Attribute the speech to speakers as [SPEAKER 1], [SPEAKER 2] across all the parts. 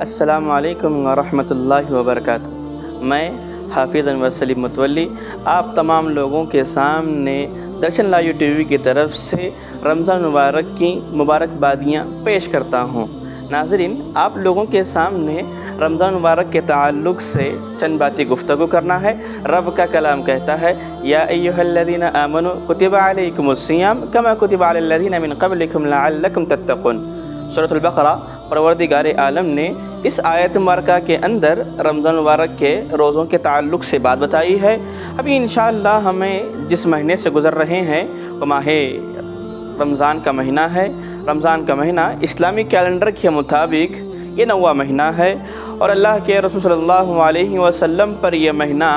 [SPEAKER 1] السلام علیکم ورحمۃ اللہ وبرکاتہ۔ میں حافظ انور سلیم متولی آپ تمام لوگوں کے سامنے درشن لائیو ٹی وی کی طرف سے رمضان مبارک کی مبارکبادیاں پیش کرتا ہوں۔ ناظرین، آپ لوگوں کے سامنے رمضان مبارک کے تعلق سے چند باتیں گفتگو کرنا ہے۔ رب کا کلام کہتا ہے، یا ایھا الذین آمنوا کتب علیکم الصیام کما کتب علی الذین من قبلکم لعلکم تتقون۔ سورۃ البقرہ پروردگار عالم نے اس آیت مبارکہ کے اندر رمضان مبارک کے روزوں کے تعلق سے بات بتائی ہے۔ ابھی انشاءاللہ ہمیں جس مہینے سے گزر رہے ہیں وہ ماہ رمضان کا مہینہ ہے۔ رمضان کا مہینہ اسلامی کیلنڈر کے مطابق یہ 9واں مہینہ ہے، اور اللہ کے رسول صلی اللہ علیہ وسلم پر یہ مہینہ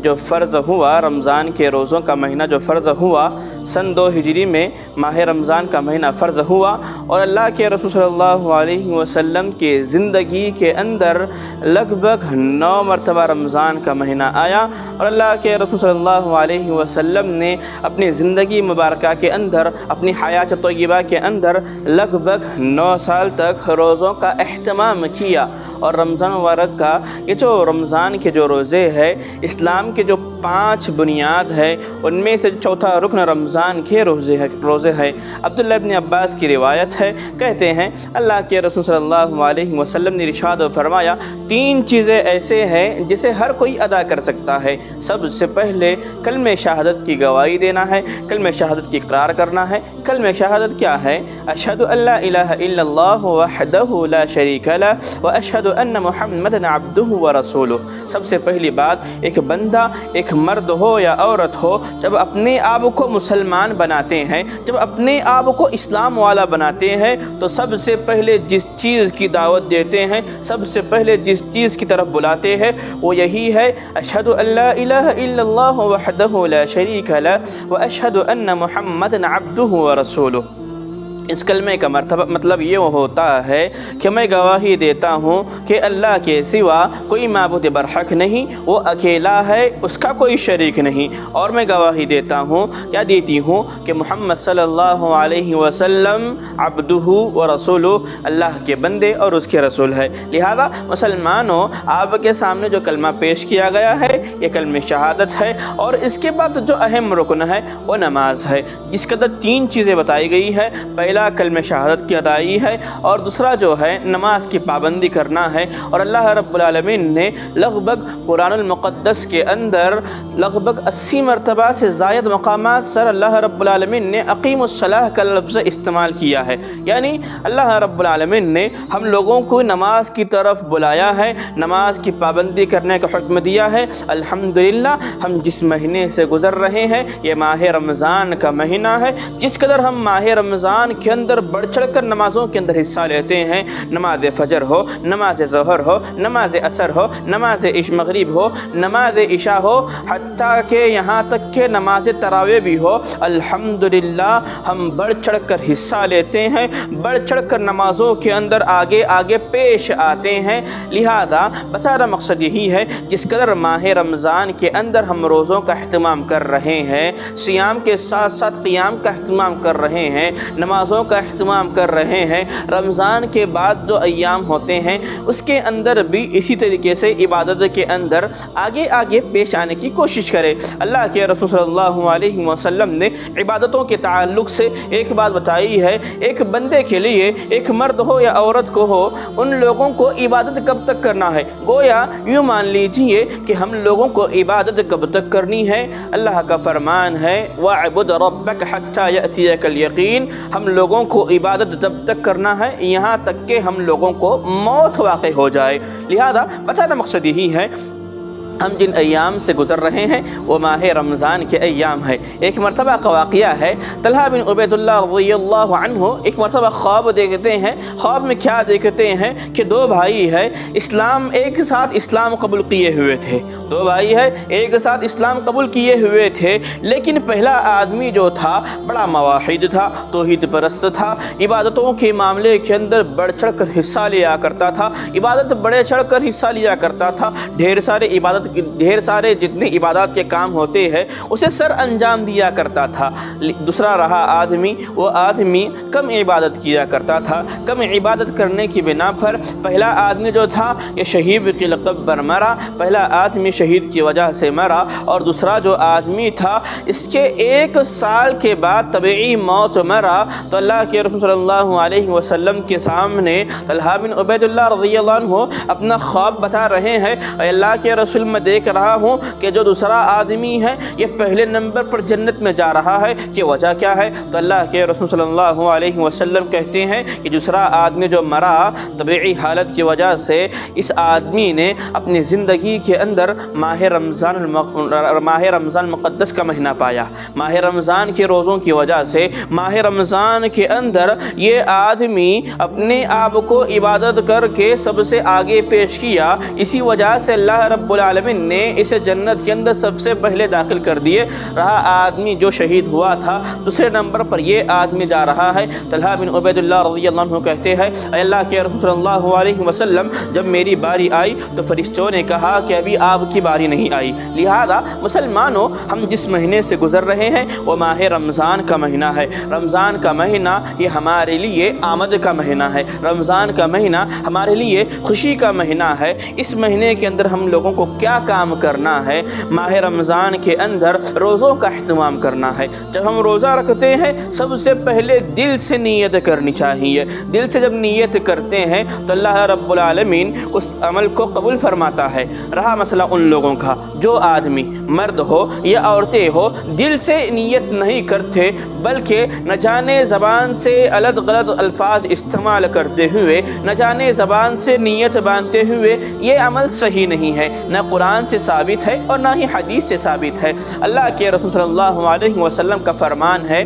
[SPEAKER 1] جو فرض ہوا، رمضان کے روزوں کا مہینہ جو فرض ہوا، سن 2 ہجری میں ماہ رمضان کا مہینہ فرض ہوا، اور اللہ کے رسول صلی اللہ علیہ وسلم کی زندگی کے اندر لگ بھگ 9 مرتبہ رمضان کا مہینہ آیا، اور اللہ کے رسول صلی اللہ علیہ وسلم نے اپنی زندگی مبارکہ کے اندر، اپنی حیات طیبہ کے اندر لگ بھگ 9 سال تک روزوں کا اہتمام کیا۔ اور رمضان مبارک کا یہ جو رمضان کے جو روزے ہیں، اسلام کے جو 5 بنیاد ہے، ان میں سے چوتھا رکن رمضان کے روزے ہیں۔ عبداللہ ابن عباس کی روایت ہے، کہتے ہیں اللہ کے رسول صلی اللہ علیہ وسلم نے ارشاد فرمایا، 3 چیزیں ایسے ہیں جسے ہر کوئی ادا کر سکتا ہے۔ سب سے پہلے کلمہ شہادت کی گواہی دینا ہے، کلمہ شہادت کی اقرار کرنا ہے۔ کلمہ شہادت کیا ہے؟ اشہد ان لا الہ الا اللہ وحدہ لا شریک لہ واشہد ان محمدا عبدہ ورسولہ۔ سب سے پہلی بات، ایک بندہ، ایک مرد ہو یا عورت ہو، جب اپنے آپ کو مسلمان بناتے ہیں، جب اپنے آپ کو اسلام والا بناتے ہیں، تو سب سے پہلے جس چیز کی دعوت دیتے ہیں، سب سے پہلے جس چیز کی طرف بلاتے ہیں، وہ یہی ہے، اشہد ان لا الہ الا اللہ وحدہ لا شریک لہ واشہد ان محمدا عبدہ ورسولہ۔ اس کلمے کا مطلب یہ ہوتا ہے کہ میں گواہی دیتا ہوں کہ اللہ کے سوا کوئی معبود برحق نہیں، وہ اکیلا ہے، اس کا کوئی شریک نہیں، اور میں گواہی دیتا ہوں، کیا دیتی ہوں، کہ محمد صلی اللہ علیہ وسلم عبدہ و رسولہ، اللہ کے بندے اور اس کے رسول ہے۔ لہذا مسلمانوں، آپ کے سامنے جو کلمہ پیش کیا گیا ہے یہ کلمہ شہادت ہے، اور اس کے بعد جو اہم رکن ہے وہ نماز ہے، جس کے اندر 3 چیزیں بتائی گئی ہے۔ پہلا کلمہ شہادت کی ادائیگی ہے، اور دوسرا جو ہے نماز کی پابندی کرنا ہے۔ اور اللہ رب العالمین نے لگ بھگ قرآن المقدس کے اندر لگ بھگ 80 مرتبہ سے زائد مقامات سر اللہ رب العالمین نے اقیم الصلاۃ کا لفظ استعمال کیا ہے، یعنی اللہ رب العالمین نے ہم لوگوں کو نماز کی طرف بلایا ہے، نماز کی پابندی کرنے کا حکم دیا ہے۔ الحمدللہ ہم جس مہینے سے گزر رہے ہیں یہ ماہ رمضان کا مہینہ ہے، جس قدر ہم ماہ رمضان کے اندر بڑھ چڑھ کر نمازوں کے اندر حصہ لیتے ہیں، نماز فجر ہو، نماز ظہر ہو، نماز عصر ہو، نماز مغرب ہو، نماز عشاء ہو، حتیٰ کہ یہاں تک کہ نماز تراویح بھی ہو، الحمدللہ ہم بڑھ چڑھ کر حصہ لیتے ہیں، بڑھ چڑھ کر نمازوں کے اندر آگے آگے پیش آتے ہیں۔ لہذا بتانا مقصد یہی ہے، جس قدر ماہ رمضان کے اندر ہم روزوں کا اہتمام کر رہے ہیں، صیام کے ساتھ ساتھ قیام کا اہتمام کر رہے ہیں، نمازوں کا اہتمام کر رہے ہیں، رمضان کے بعد جو ایام ہوتے ہیں اس کے اندر بھی اسی طریقے سے عبادت کے اندر آگے آگے پیش آنے کی کوشش کرے۔ اللہ کے رسول صلی اللہ علیہ وسلم نے عبادتوں کے تعلق سے ایک بات بتائی ہے، ایک بندے کے لیے، ایک مرد ہو یا عورت کو ہو، ان لوگوں کو عبادت کب تک کرنا ہے؟ گویا یوں مان لیجئے کہ ہم لوگوں کو عبادت کب تک کرنی ہے؟ اللہ کا فرمان ہے، وَاعْبُدْ رَبَّكَ حَتَّى يَأْتِيَكَ الْيَقِينُ۔ ہم لوگوں کو عبادت تب تک کرنا ہے یہاں تک کہ ہم لوگوں کو موت واقع ہو جائے۔ لہذا بتانا مقصد یہی ہے، ہم جن ایام سے گزر رہے ہیں وہ ماہ رمضان کے ایام ہے۔ ایک مرتبہ کا واقعہ ہے، طلحہ بن عبید اللہ رضی اللہ عنہ ایک مرتبہ خواب دیکھتے ہیں۔ خواب میں کیا دیکھتے ہیں کہ 2 بھائی ہے، ایک ساتھ اسلام قبول کیے ہوئے تھے، 2 بھائی ہے ایک ساتھ اسلام قبول کیے ہوئے تھے، لیکن پہلا آدمی جو تھا بڑا موحد تھا، توحید پرست تھا، عبادتوں کے معاملے کے اندر بڑھ چڑھ کر حصہ لیا کرتا تھا، عبادت بڑے چڑھ کر حصہ لیا کرتا تھا، ڈھیر سارے عبادت ڈھیر سارے جتنے عبادات کے کام ہوتے ہیں اسے سر انجام دیا کرتا تھا۔ دوسرا رہا آدمی، وہ آدمی کم عبادت کیا کرتا تھا، کم عبادت کرنے کی بنا پر پہلا آدمی جو تھا یہ شہید کی لقب پر مرا، پہلا آدمی شہید کی وجہ سے مرا، اور دوسرا جو آدمی تھا اس کے 1 سال کے بعد طبعی موت مرا۔ تو اللہ کے رسول صلی اللہ علیہ وسلم کے سامنے طلحہ بن عبید اللہ رضی اللہ عنہ اپنا خواب بتا رہے ہیں، اے اللہ کے رسول میں دیکھ رہا ہوں کہ جو دوسرا آدمی ہے یہ پہلے نمبر پر جنت میں جا رہا ہے، کہ وجہ کیا ہے؟ تو اللہ کے رسول صلی اللہ علیہ وسلم کہتے ہیں کہ دوسرا آدمی جو مرا طبعی حالت کی وجہ سے، اس آدمی نے اپنی زندگی کے اندر ماہ رمضان مقدس کا مہینہ پایا۔ ماہ رمضان کے روزوں کی وجہ سے ماہ رمضان کے اندر یہ آدمی اپنے آپ کو عبادت کر کے سب سے آگے پیش کیا، اسی وجہ سے اللہ رب العالمین نے اسے جنت کے اندر سب سے پہلے داخل کر دیے۔ رہا آدمی جو شہید ہوا تھا دوسرے نمبر پر یہ آدمی جا رہا ہے۔ طلحہ بن عبید اللہ رضی اللہ عنہ کہتے ہیں، اے اللہ کے رسول صلی اللہ علیہ وسلم جب میری باری آئی تو فرشتوں نے کہا کہ ابھی آپ کی باری نہیں آئی۔ لہذا مسلمانوں، ہم جس مہینے سے گزر رہے ہیں وہ ماہ رمضان کا مہینہ ہے۔ رمضان کا مہینہ یہ ہمارے لیے آمد کا مہینہ ہے، رمضان کا مہینہ ہمارے لیے خوشی کا مہینہ ہے۔ اس مہینے کے اندر ہم لوگوں کو کیا کام کرنا ہے؟ ماہ رمضان کے اندر روزوں کا اہتمام کرنا ہے۔ جب ہم روزہ رکھتے ہیں سب سے پہلے دل سے نیت کرنی چاہیے۔ دل سے جب نیت کرتے ہیں تو اللہ رب العالمین اس عمل کو قبول فرماتا ہے۔ رہا مسئلہ ان لوگوں کا جو آدمی مرد ہو یا عورتیں ہو دل سے نیت نہیں کرتے، بلکہ نہ جانے زبان سے غلط الفاظ استعمال کرتے ہوئے، نہ جانے زبان سے نیت باندھتے ہوئے، یہ عمل صحیح نہیں ہے، نہ قرآن سے ثابت ہے اور نہ ہی حدیث سے ثابت ہے۔ اللہ کے رسول صلی اللہ علیہ وسلم کا فرمان ہے،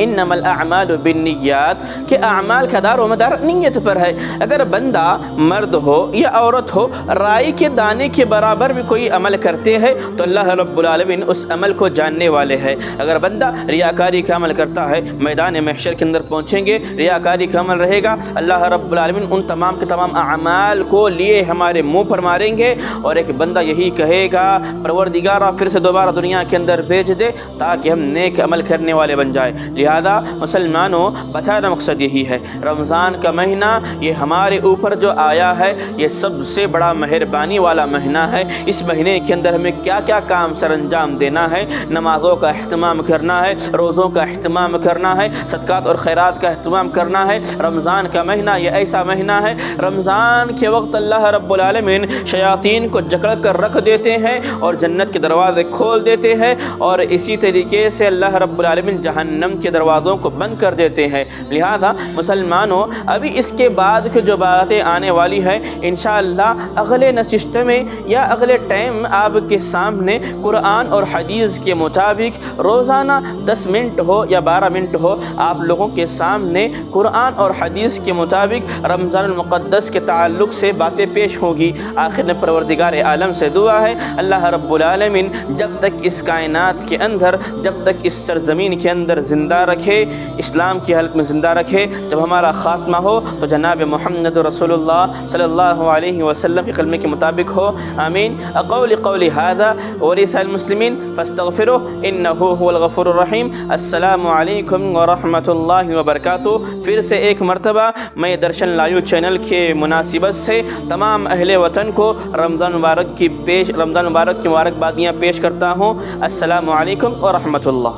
[SPEAKER 1] انما الاعمال بالنیات، کہ اعمال کا دار و مدار نیت پر ہے۔ اگر بندہ مرد ہو یا عورت ہو رائی کے دانے کے برابر بھی کوئی عمل کرتے ہیں تو اللہ رب العالمین اس عمل کو جاننے والے ہیں۔ اگر بندہ ریاکاری کا عمل کرتا ہے، میدان محشر کے اندر پہنچیں گے ریاکاری کا عمل رہے گا، اللہ رب العالمین ان تمام کے تمام اعمال کو لیے ہمارے منہ پر ماریں گے، اور ایک بندہ یہی کہے گا پروردگارا پھر سے دوبارہ دنیا کے اندر بھیج دے تاکہ ہم نیک عمل کرنے والے بن جائیں۔ لہذا مسلمانوں بتانا مقصد یہی ہے، رمضان کا مہینہ یہ ہمارے اوپر جو آیا ہے یہ سب سے بڑا مہربانی والا مہینہ ہے۔ اس مہینے کے اندر ہمیں کیا کیا کام سر انجام دینا ہے؟ نمازوں کا اہتمام کرنا ہے، روزوں کا اہتمام کرنا ہے، صدقات اور خیرات کا اہتمام کرنا ہے۔ رمضان کا مہینہ یہ ایسا مہینہ ہے، رمضان کے وقت اللہ رب العالمین شیاطین کو جکڑ کر رکھ دیتے ہیں اور جنت کے دروازے کھول دیتے ہیں، اور اسی طریقے سے اللہ رب العالمین جہنم کے دروازوں کو بند کر دیتے ہیں۔ لہذا مسلمانوں ابھی اس کے بعد کی جو باتیں آنے والی ہے انشاءاللہ اگلے نشست میں یا اگلے ٹائم آپ کے سامنے قرآن اور حدیث کے مطابق روزانہ 10 منٹ ہو یا 12 منٹ ہو آپ لوگوں کے سامنے قرآن اور حدیث کے مطابق رمضان المقدس کے تعلق سے باتیں پیش ہوگی۔ آخر میں پروردگار عالم سے دعا ہے اللہ رب العالمین جب تک اس کائنات کے اندر، جب تک اس سرزمین کے اندر زندہ رکھے، اسلام کی حالت میں زندہ رکھے، جب ہمارا خاتمہ ہو تو جناب محمد رسول اللہ صلی اللہ علیہ وسلم کے کلمے کے مطابق ہو۔ آمین۔ اقول قولی ھذا ولسائر المسلمین فاستغفروہ انہ هو الغفور الرحیم۔ السلام علیکم ورحمۃ اللہ وبرکاتہ۔ پھر سے ایک مرتبہ میں درشن لائیو چینل کے مناسبت سے تمام اہل وطن کو رمضان مبارک کی مبارکبادیاں پیش کرتا ہوں۔ السلام علیکم ورحمۃ اللہ۔